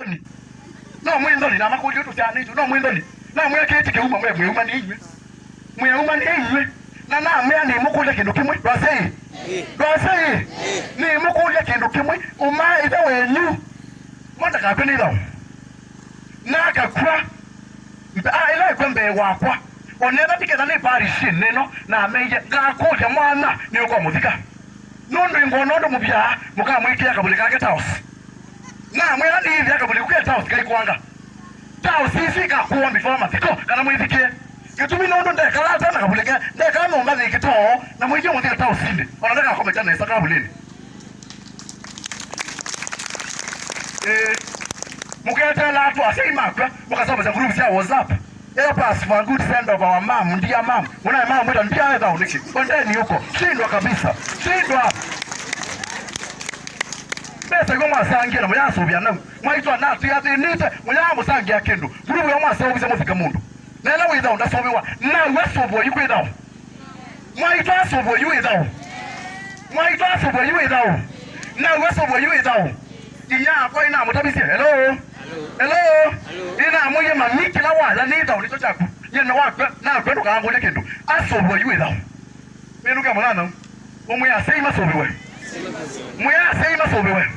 mwindoni no mwindoni na makuli utu cyane no mwindoni na mweketi ke uma mwema ni inywe mwema ni inywe na mea ni mukule kindu kimwe rwasei ni mukule kindu kimwe uma ida wenyu monda ka kwini dawo na ka kwa ila kwembe wakwa onena tikeza ni parish neno na meje ga koja mwana ni uko muzika nondo ngonondo mubya muka mwikia kabulika ke taos na mwela ni hivi akabulika ke taos kai kwanga taos ifika kuwa before matiko kana mwizikie kitumi nondo ndekala tana kabulika ndekala no mazi kito na mwikie muzika taos sinde onataka kometa na isaka bulini muketela atu aseimakwa mukasaba za group ya WhatsApp help us for a good friend of our mom dear mom mwana mama mwita ndia eza uniki ondeni yuko shindwa kabisa shindwa besa ngo mwasangira muyasobya na mwaitwa na tuyati nite muyamu sangia kendo group ya mwasa obise mufika mundu nela without ndasobewa na wesobo you without mwaitwa sobo you without mwaitwa sobo you without na wesobo you without inya kwa ina mutabisi hello ina moye mamiki la wala ni dawo ni tochaku yena wakwa na kwendo ka ngole kendo asobo yiwe dawo menu ka mulana omwe asei masobewe muya asei masobewe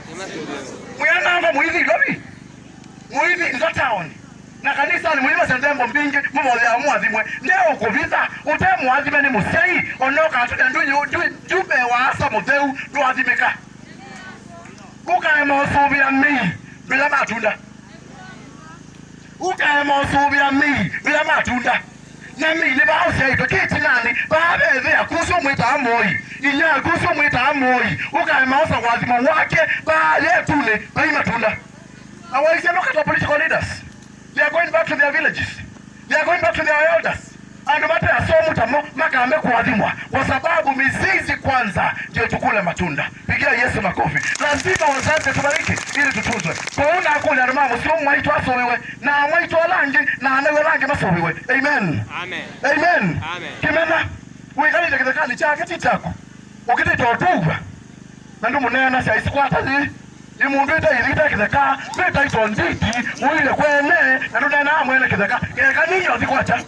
muya namba muizi lobi muizi ndo town na kanisa ni mulima sendembo mbingi mumole ya muazimwe leo kuviza utemu azime ni musei onoka atuka ndunyu jube wa asa mudeu ndo azimeka kuka emosobya mi bila matunda ukaemosubira mi bila matunda na mi ne ba ose ito kiti nani ba beze akuso mwita amoyi inya akuso mwita amoyi ukaemosa wazima wake ba letule ba matunda. Our is look at our political leaders. They are going back to their villages. They are going back to their elders. And bata ya somu tamo makambe kuadhimwa kwa sababu mizizi kwanza ndio tukule matunda. Pigia Yesu makofi. Lazima wazazi tubariki ili tutuzwe. Kwa una akuli arumamu sio mwaito asowewe na mwaito langi na anawe langi masowewe. Amen. Amen. Amen. Amen. Kimena uikali tekekali chake titako. Ukitito otugwa. Na ndumu nena sha isikwata zi imundu ita kizeka beta ito nditi uile kwene na nuna amwele kizeka keka ninyo zikwacha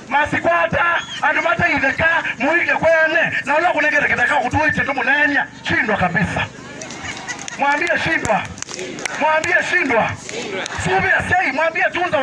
masikwata andumata izeka muile kwene na ulo kunegere kizeka utuiche tumunenya shindwa kabisa. Mwambie shindwa subia sei mwambie tunza